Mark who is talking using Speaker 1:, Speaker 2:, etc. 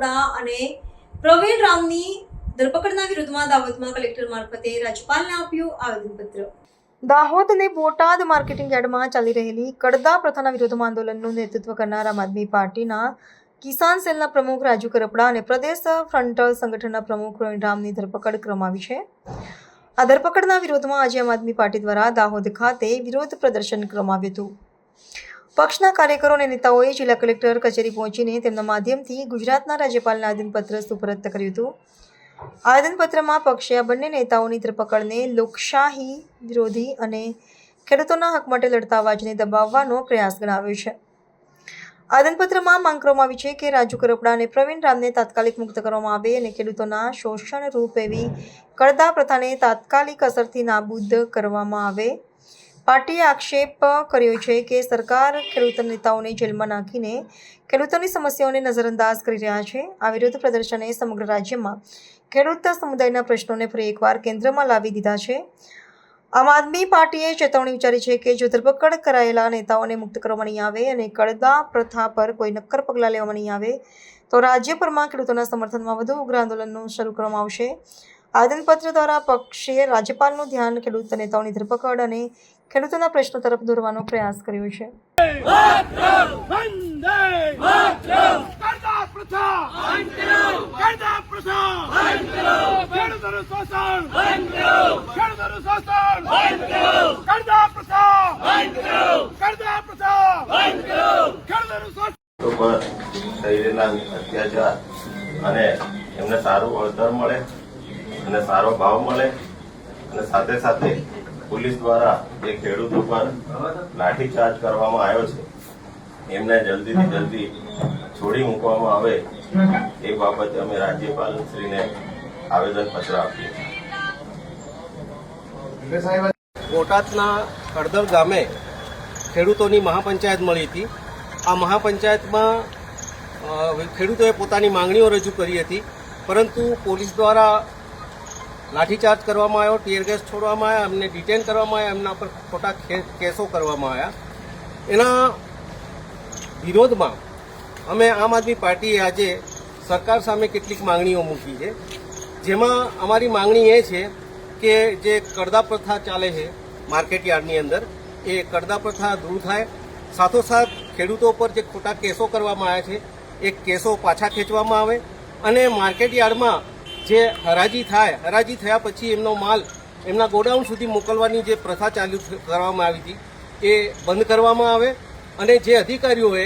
Speaker 1: કપડા અને પ્રવીણ રામની ધરપકડના વિરોધમાં દાહોદમાં કલેક્ટર મારફતે રાજ્યપાલને આપ્યું આવેદનપત્ર। દાહોદ અને બોટાદ માર્કેટિંગ યાર્ડમાં ચાલી રહેલી કડદા પ્રથાના વિરોધમાં આંદોલનનું નેતૃત્વ કરનાર આમ આદમી પાર્ટીના કિસાન સેલના પ્રમુખ રાજુ કરપડા અને પ્રદેશ ફ્રન્ટલ સંગઠનના પ્રમુખ પ્રવીણ રામની ધરપકડ કરવામાં આવી છે। આ ધરપકડના વિરોધમાં આજે આમ આદમી પાર્ટી દ્વારા દાહોદ ખાતે વિરોધ પ્રદર્શન કરવામાં આવ્યું હતું। પક્ષના કાર્યકરો અને નેતાઓએ જિલ્લા કલેક્ટર કચેરી પહોંચીને તેમના માધ્યમથી ગુજરાતના રાજ્યપાલને આવેદનપત્ર સુપરત કર્યું હતું। આવેદનપત્રમાં પક્ષે આ બંને નેતાઓની ધરપકડને લોકશાહી વિરોધી અને ખેડૂતોના હક માટે લડતા અવાજને દબાવવાનો પ્રયાસ ગણાવ્યો છે। આવેદનપત્રમાં માંગ કરવામાં આવી છે કે રાજુ કરપડા અને પ્રવીણ રામને તાત્કાલિક મુક્ત કરવામાં આવે અને ખેડૂતોના શોષણ રૂપ એવી કડદા પ્રથાને તાત્કાલિક અસરથી નાબૂદ કરવામાં આવે। પાર્ટીએ આક્ષેપ કર્યો છે કે સરકાર ખેડૂત નેતાઓને જેલમાં નાખીને ખેડૂતોની સમસ્યાઓને નજરઅંદાજ કરી રહ્યા છે। આ વિરોધ પ્રદર્શને સમગ્ર રાજ્યમાં ખેડૂત સમુદાયના પ્રશ્નોને ફરી એકવાર કેન્દ્રમાં લાવી દીધા છે। આમ આદમી પાર્ટીએ ચેતવણી ઉચ્ચારી છે કે જો ધરપકડ કરાયેલા નેતાઓને મુક્ત કરવામાં નહીં આવે અને કડદા પ્રથા પર કોઈ નક્કર પગલાં લેવામાં નહીં આવે તો રાજ્યભરમાં ખેડૂતોના સમર્થનમાં વધુ ઉગ્ર આંદોલનનું શરૂ કરવામાં આવશે। આવેદનપત્ર દ્વારા પક્ષે રાજ્યપાલનું ધ્યાન ખેડૂત નેતાઓની ધરપકડ અને ખેડૂતોના પ્રશ્નો તરફ દોરવાનો પ્રયાસ કર્યો છે।
Speaker 2: અત્યાચાર અને એમને સારું વળતર મળે અને સારો ભાવ મળે અને સાથે સાથે પોલીસ દ્વારા જે ખેડૂતો પર લાઠીચાર્જ કરવામાં આવ્યો છે એમને જલ્દીથી જલ્દી છોડી મૂકવામાં આવે એ બાબતે અમે રાજ્યપાલશ્રીને આવેદનપત્ર આપીએ છીએ।
Speaker 3: બોટાદના કડદર ગામે ખેડૂતોની મહાપંચાયત મળી હતી। આ મહાપંચાયતમાં ખેડૂતોએ પોતાની માંગણીઓ રજૂ કરી હતી, પરંતુ પોલીસ દ્વારા લાઠીચાર્જ કરવામાં આવ્યો, ટીયર ગેસ છોડવામાં આવ્યા, એમને ડિટેન કરવામાં આવ્યા, એમના પર ખોટા કેસો કરવામાં આવ્યા। એના વિરોધમાં અમે આમ આદમી પાર્ટીએ આજે સરકાર સામે કેટલીક માંગણીઓ મૂકી છે, જેમાં અમારી માંગણી એ છે કે જે કડદા પ્રથા ચાલે છે માર્કેટ યાર્ડની અંદર, એ કડદા પ્રથા દૂર થાય। સાથોસાથ ખેડૂતો પર જે ખોટા કેસો કરવામાં આવ્યા છે એ કેસો પાછા ખેંચવામાં આવે અને માર્કેટ યાર્ડમાં જે હરાજી થાય, હરાજી થયા પછી એમનો માલ એમના ગોડાઉન સુધી મોકલવાની જે પ્રથા ચાલુ કરવામાં આવી હતી એ બંધ કરવામાં આવે અને જે અધિકારીઓએ